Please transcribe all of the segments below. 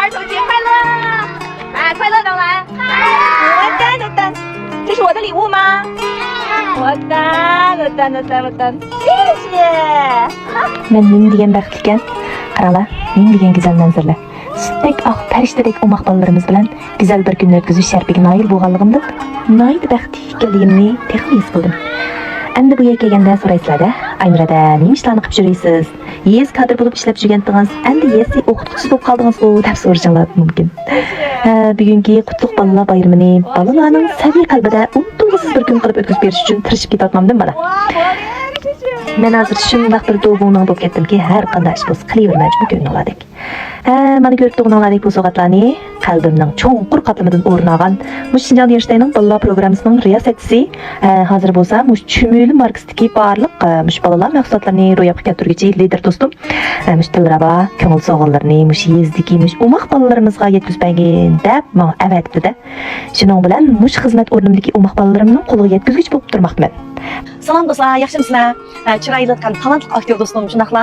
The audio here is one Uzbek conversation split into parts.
儿童节快乐！啊，快乐的来！我的，这是我的礼物吗？我的，谢谢。Men ning degan baxtlikan. Qaranglar, ning degan go'zal manzarlar. Sizdek oq farishtadek o'maq bolalarimiz bilan go'zal bir kunni o'tkazish sharpiga noil bo'lganligimda noit baxtli ekanligimni texnik his qildim. Endi bu yerga kelganda so'raysizlar-da, Aynurada nima ishlarni qilib yuraysiz? Yes kadr bo'lib ishlab жүргәндingiz, endi yesi o'qituvchi bo'lib qoldingizmi deb so'rashingiz mumkin. Bugungi qutlug' bolalar bayramini bolalarning saviy qalbida unutulg'isiz bir kun qilib o'tkazib berish uchun tirishib ketyapman bala. Men hozir shunday bir do'g'uning bo'lib ketdimki, har qanday ish bo'lsa qilavermoqchi bu kunni oladek. Mana ko'rib turganlaringiz bu so'g'atlarni qalbimning cho'nqur qatlamidan o'rin olgan Shinjon universitetining bolalar programmasining riyosatchisi hozir bo'lsa Chumuli markasidagi barliq bolalar mahsulotlarini ro'yobga keltiruvchi lider do'stim Tilrabo ko'ngil sog'inlarini yezdagi o'maq bolalarimizga yetkazbagin deb menga avatdi-da. Shuning bilan xizmat o'rnimdagi o'maq bolalarimning qo'liga yetkazgich bo'lib turmoqman. Salam dostlar, yaxshimisizlar? Chiroyli talantli aktyor do'stim shunaqla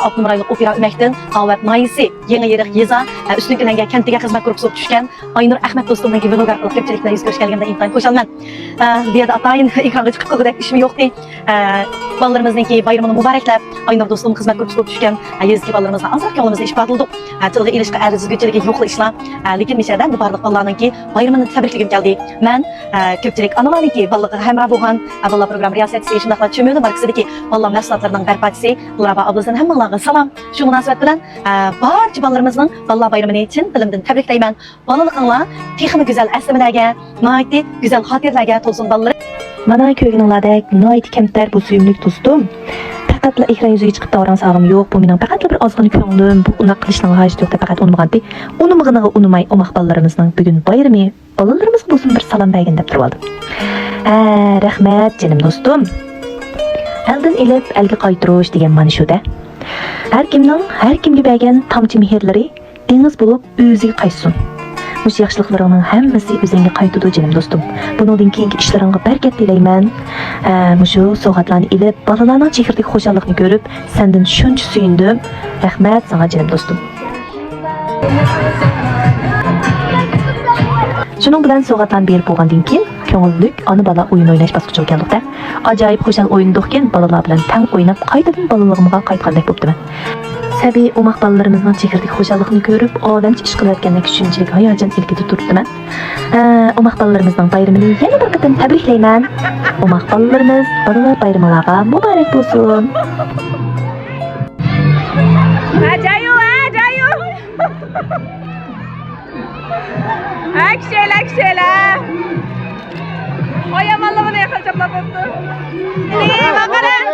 Abdumurayliq opera o'makdan Qavat Mayisi yangi yirik yeza ustunkilarga kantiga xizmat ko'rib so'p tushgan Aynur Ahmad do'stimning vlogar ko'pchiliklar yuz ko'rishganligida intayin qo'shalman. Bu yerda atayin ekranga chiqib qolgudek ishim yo'qdi. Bolalarimizningki bayramini muboraklab, Aynur do'stim xizmat ko'rib so'p tushgan yezki bolalarimizni azroq yo'limizda ish batildik. Tilga ilishga arziguchilik yo'qli ishlar. Lekin mishadan bu barliq bolalarningki bayramini tabrikligim keldi. Men ko'pchilik analarningki bolalarga hamroh bo'lgan bolalar program riyosatchisi shunaqla Chumuli markasidagi bolalar mahsulotlarining barpachisi Tilrabo abladan hammalarga salom. Shu munosabat bilan barcha bolalarimizning bolalar bayramini chin dilimdan tabriklayman. Bolaliginglar texmi go'zal aslimalarga, noiti go'zal xotirlarga to'lsin bolalar. Mana ko'rganinglardek noit kamtar bu suyumlik do'stim. Faqatla ekran yuziga chiqib davran sog'im yo'q. Bu mening faqatla bir ozgina ko'nglim. Bu unaqa qilishning hojati yo'q deb faqat unmagandi. Unimig'ini unimay o'maq bolalarimizning bugun bayrami bolalarimizga bo'lsin bir salom bergin deb turib oldim. Rahmat jinim do'stim. Eldan elib elga qaytirish degan mana shu-da. Har kimga bergan tomchi mehrlari dengiz bo'lib o'ziga qaytsin. Mush yaxshiliklaringning hammasi o'zingga qaytadi jinim do'stim. Buningdan keyingi ishlaringga barkat tilayman. Mushu sovg'atlarni elib bolalarning chehridagi xushallikni ko'rib, sendan shuncha suyundim. Rahmat sana jinim do'stim. Shuning bilan sovg'atlarni berib bo'lgandan keyin ko'ngillik ona bola o'yin o'ynash bosqichiga keldik-da. Ajoyib xushal o'yindikkin bolalar bilan tang o'ynab qaytadan bolaligimga qaytgandek bo'ptiman. Sabiy o'maq bolalarimizning chehridagi xushallikni ko'rib, olamcha ish qilayotgandek shunchalik hayajon ilkida turibdiman. O'maq bolalarimizning bayramini yana bir qatam tabriklayman. O'maq bolalarimiz bolalar bayramlariga muborak bo'lsin. Ajoyib. Akşela. Oyamanla bana yakalayacaksın. Ne bakalım.